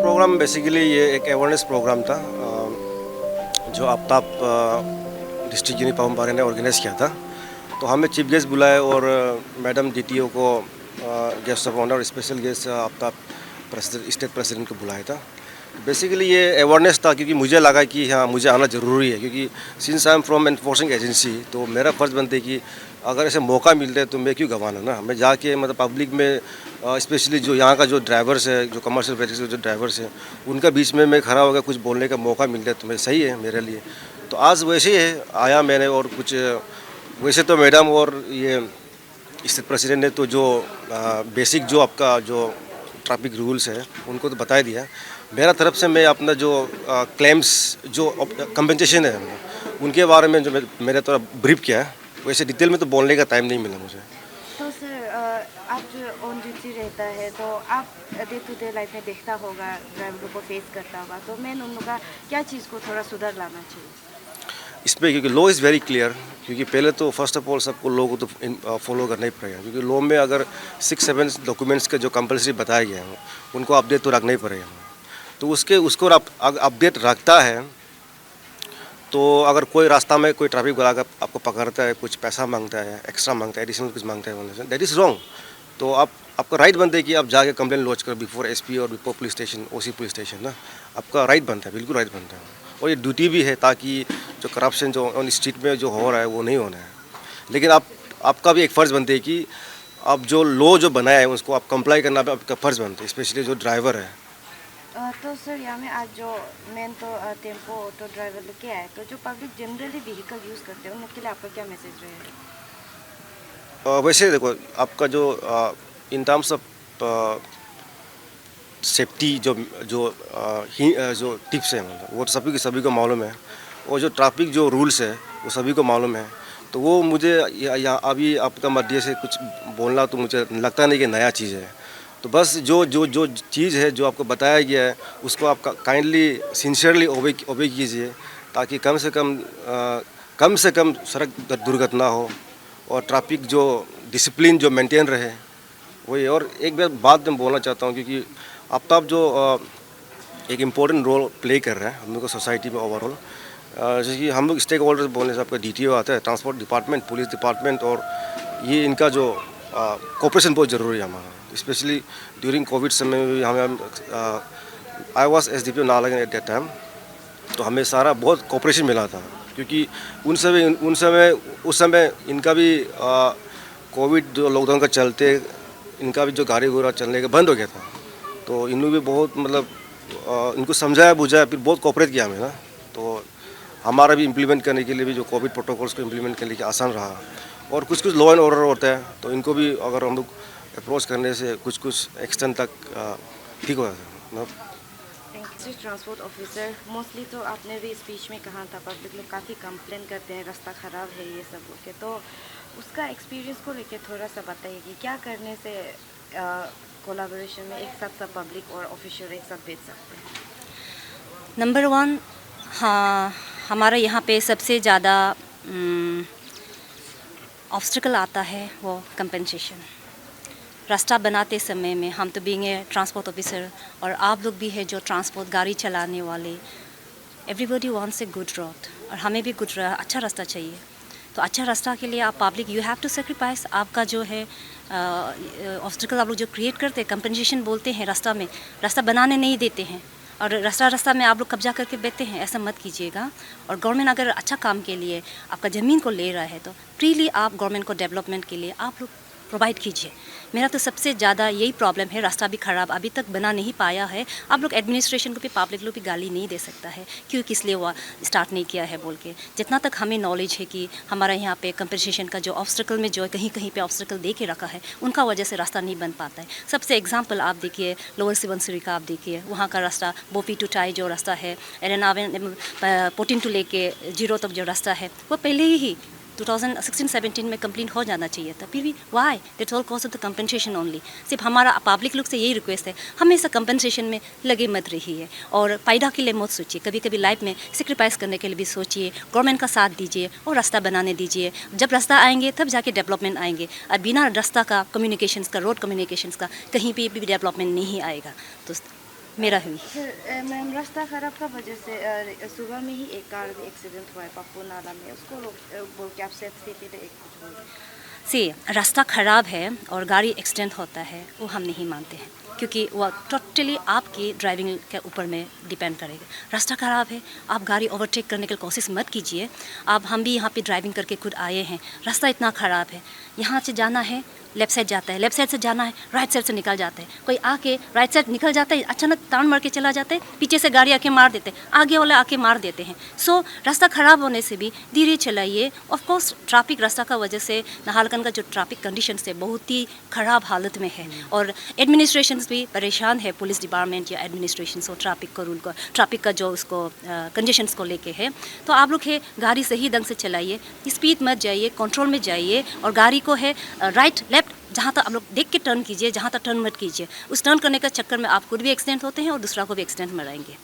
Programme basically ये एक awareness programme था जो आफ्ताब डिस्ट्रिक्ट यूनिट पावंपारे ने ऑर्गेनाइज़ किया था। तो हमें चीफ गेस्ट बुलाए और मैडम डीटीओ को guest of honour special guest Aftab state president को बुलाया था। बेसिकली ये अवेयरनेस था क्योंकि मुझे लगा कि हाँ मुझे आना ज़रूरी है, क्योंकि since I am from enforcing agency तो मेरा फ़र्ज़ बनता है कि अगर ऐसे मौका मिलता है तो मैं क्यों गंवाना ना। मैं जाके मतलब पब्लिक में स्पेशली जो यहाँ का जो ड्राइवर्स है, जो कमर्शियल व्हीकल्स के जो ड्राइवर्स हैं, उनका बीच में मैं खड़ा होकर कुछ बोलने का मौका मिलता है तो मैं सही है मेरे लिए। तो आज वैसे ही है आया मैंने, और कुछ वैसे तो मैडम और ये स्टेट प्रेसिडेंट ने तो जो बेसिक जो आपका जो ट्रैफिक रूल्स है उनको तो बता दिया। मेरा तरफ से मैं अपना जो क्लेम्स जो कंपनसेशन है उनके बारे में जो मैंने थोड़ा ब्रीफ किया है, वैसे डिटेल में तो बोलने का टाइम नहीं मिला मुझे। तो सर आप जो ऑन ड्यूटी रहता है तो आप डे टू डे लाइफ में देखता होगा, ड्राइवरों को फेस करता होगा, तो मैं उन लोगों का क्या चीज़ को थोड़ा सुधार लाना चाहिए इसमें? क्योंकि लॉ इज़ वेरी क्लियर, क्योंकि पहले तो फर्स्ट ऑफ ऑल सबको लॉ को तो फॉलो करना ही पड़ेगा, क्योंकि लॉ में अगर 6-7 डॉक्यूमेंट्स के जो कंपलसरी बताया गया है उनको अपडेट तो रखना ही पड़ेगा। तो उसको अपडेट रखता है तो अगर कोई रास्ता में कोई ट्रैफिक वाला अगर आपको पकड़ता है, कुछ पैसा मांगता है, एक्स्ट्रा मांगता है, एडिशनल कुछ मांगता है, दैट इज़ रॉन्ग। तो आपका राइट बनता है कि आप जाके कंप्लेंट लॉन्च करो बिफोर एसपी और बिफोर पुलिस स्टेशन, ओसी पुलिस स्टेशन ना। आपका राइट बनता है, बिल्कुल राइट बनता है, और ये ड्यूटी भी है ताकि जो करप्शन जो ऑन स्ट्रीट में जो हो रहा है वो नहीं होना है। लेकिन आपका भी एक फ़र्ज़ बनता है कि आप जो लॉ जो बनाया है उसको आप कंप्लाई करना भी आपका फ़र्ज़ बनता है, स्पेशली जो ड्राइवर है। तो सर यहाँ में आज जो मेन तो टेम्पो ऑटो ड्राइवर लोग क्या है, तो जो पब्लिक जनरली व्हीकल यूज़ करते हैं उनके लिए आपका क्या मैसेज रहेगा? वैसे देखो आपका जो इन टर्म्स ऑफ सेफ्टी जो जो जो टिप्स हैं मतलब वो सभी को मालूम है, और जो ट्रैफिक जो रूल्स है वो सभी को मालूम है। तो वो मुझे यहाँ अभी आपका मध्य से कुछ बोलना तो मुझे लगता नहीं कि नया चीज़ है। तो बस जो चीज़ है जो आपको बताया गया है उसको आप काइंडली सिंसियरली ओबे कीजिए, ताकि कम से कम सड़क दुर्घटना हो और ट्रैफिक जो डिसिप्लिन जो मेंटेन रहे वही। और एक बात मैं बोलना चाहता हूँ, क्योंकि आफ्ताब जो एक इम्पोर्टेंट रोल प्ले कर रहा है हम लोग को सोसाइटी में ओवरऑल, जैसे कि हम लोग स्टेक होल्डर्स बोलने से आपका डीटीओ आता है, ट्रांसपोर्ट डिपार्टमेंट, पुलिस डिपार्टमेंट, और ये इनका जो कोऑपरेशन बहुत ज़रूरी है हमारा, स्पेशली ड्यूरिंग कोविड समय में भी हमें I was SDPO Nalagarh at that time, तो हमें सारा बहुत कोऑपरेशन मिला था, क्योंकि उस समय इनका भी कोविड जो लॉकडाउन का चलते इनका भी जो गाड़ी घोड़ा चलने का बंद हो गया था। तो इन्होंने भी बहुत मतलब इनको समझाया बुझाया, फिर बहुत कोऑपरेट किया हमें ना। तो हमारा भी इम्प्लीमेंट करने के लिए भी जो कोविड प्रोटोकॉल्स को इम्प्लीमेंट करने के लिए आसान रहा। और कुछ लॉ एंड ऑर्डर होता है तो इनको भी अगर हम लोग अप्रोच करने से कुछ एक्सटेंड तक ठीक हो जाता है। ट्रांसपोर्ट ऑफिसर मोस्टली तो आपने भी स्पीच में कहा था पब्लिक लोग काफ़ी कंप्लेन करते हैं, रास्ता ख़राब है ये सब के, तो उसका एक्सपीरियंस को लेके थोड़ा सा बताइए कि क्या करने से कोलैबोरेशन में एक साथ सब पब्लिक और ऑफिशियल एक साथ भेज सकते हैं? नंबर 1, हाँ हमारा यहाँ पे सबसे ज़्यादा ऑब्स्टिकल आता है वो कंपनसेशन। रास्ता बनाते समय में हम तो बीइंग ए ट्रांसपोर्ट ऑफिसर और आप लोग भी है जो ट्रांसपोर्ट गाड़ी चलाने वाले, everybody wants a good road, और हमें भी अच्छा रास्ता चाहिए। तो अच्छा रास्ता के लिए आप public you have to sacrifice. आपका जो है ऑब्स्टिकल आप लोग जो क्रिएट करते हैं, कंपनसेशन बोलते हैं, रास्ता बनाने नहीं देते हैं, और रास्ता रास्ता में आप लोग कब्जा करके बैठते हैं, ऐसा मत कीजिएगा। और गवर्नमेंट अगर अच्छा काम के लिए आपका ज़मीन को ले रहा है तो फ्रीली आप गवर्नमेंट को डेवलपमेंट के लिए आप लोग प्रोवाइड कीजिए। मेरा तो सबसे ज़्यादा यही प्रॉब्लम है, रास्ता भी ख़राब अभी तक बना नहीं पाया है। आप लोग एडमिनिस्ट्रेशन को भी, पब्लिक लोग भी गाली नहीं दे सकता है क्यों किस लिए वो स्टार्ट नहीं किया है बोल के। जितना तक हमें नॉलेज है कि हमारा यहाँ पे कंपनसेशन का जो ऑब्स्टिकल में जो कहीं कहीं पे ऑब्स्टिकल दे के रखा है, उनका वजह से रास्ता नहीं बन पाता है। सबसे एग्जाम्पल आप देखिए लोअर सुबनसिरी का, आप देखिए वहाँ का रास्ता बोपी टू टाई जो रास्ता है, एरेनावन पोटिन टू लेके जीरो तक जो रास्ता है, वो पहले ही 2016-17 में कंप्लीट हो जाना चाहिए था। फिर भी Y that's all cause of the compensation only. सिर्फ हमारा पब्लिक लोग से यही रिक्वेस्ट है, हमेशा कंपनसेशन में लगे मत रहिए और फ़ायदा के लिए मत सोचिए। कभी कभी लाइफ में सेक्रीफाइस करने के लिए भी सोचिए, गवर्नमेंट का साथ दीजिए और रास्ता बनाने दीजिए। जब रास्ता आएंगे तब जाके डेवलपमेंट आएंगे, और बिना रास्ता का, कम्युनिकेशंस का, रोड कम्युनिकेशंस का कहीं भी डेवलपमेंट नहीं आएगा। तो मेरा हुई सर मैम, रास्ता ख़राब का वजह से सुबह में ही एक कार भी एक्सीडेंट हुआ है पप्पू नाला में, उसको लोग बोल के आप सेफ स्थिति में एक कुछ बोल से रास्ता ख़राब है और गाड़ी एक्सीडेंट होता है, वो हम नहीं मानते हैं क्योंकि वो टोटली आपकी ड्राइविंग के ऊपर में डिपेंड करेगा। रास्ता ख़राब है, आप गाड़ी ओवरटेक करने की कोशिश मत कीजिए। हम भी यहाँ पे ड्राइविंग करके खुद आए हैं, रास्ता इतना ख़राब है, यहाँ से जाना है लेफ्ट साइड जाता है, लेफ्ट साइड से जाना है राइट साइड से निकल जाता है। कोई आके राइट साइड निकल जाता है, अचानक तान मार के चला जाता है, पीछे से गाड़ी आके मार देते हैं, आगे वाले आके मार देते हैं। सो रास्ता ख़राब होने से भी धीरे चलाइए। ऑफ कोर्स ट्रैफिक रास्ता का वजह से नाहरलगुन का जो ट्रैफिक कंडीशंस है बहुत ही ख़राब हालत में है और एडमिनिस्ट्रेशन भी परेशान है, पुलिस डिपार्टमेंट या एडमिनिस्ट्रेशन को ट्रैफिक का रूल को, ट्रैफिक का जो उसको कंडीशंस को लेके है। तो आप लोग है गाड़ी सही ढंग से चलाइए, स्पीड मत जाइए, कंट्रोल में जाइए और गाड़ी को है राइट लेफ्ट जहाँ तक आप लोग देख के टर्न कीजिए, जहाँ तक टर्न मत कीजिए। उस टर्न करने का चक्कर में आप खुद भी एक्सीडेंट होते हैं और दूसरा को भी एक्सीडेंट में रहेंगे।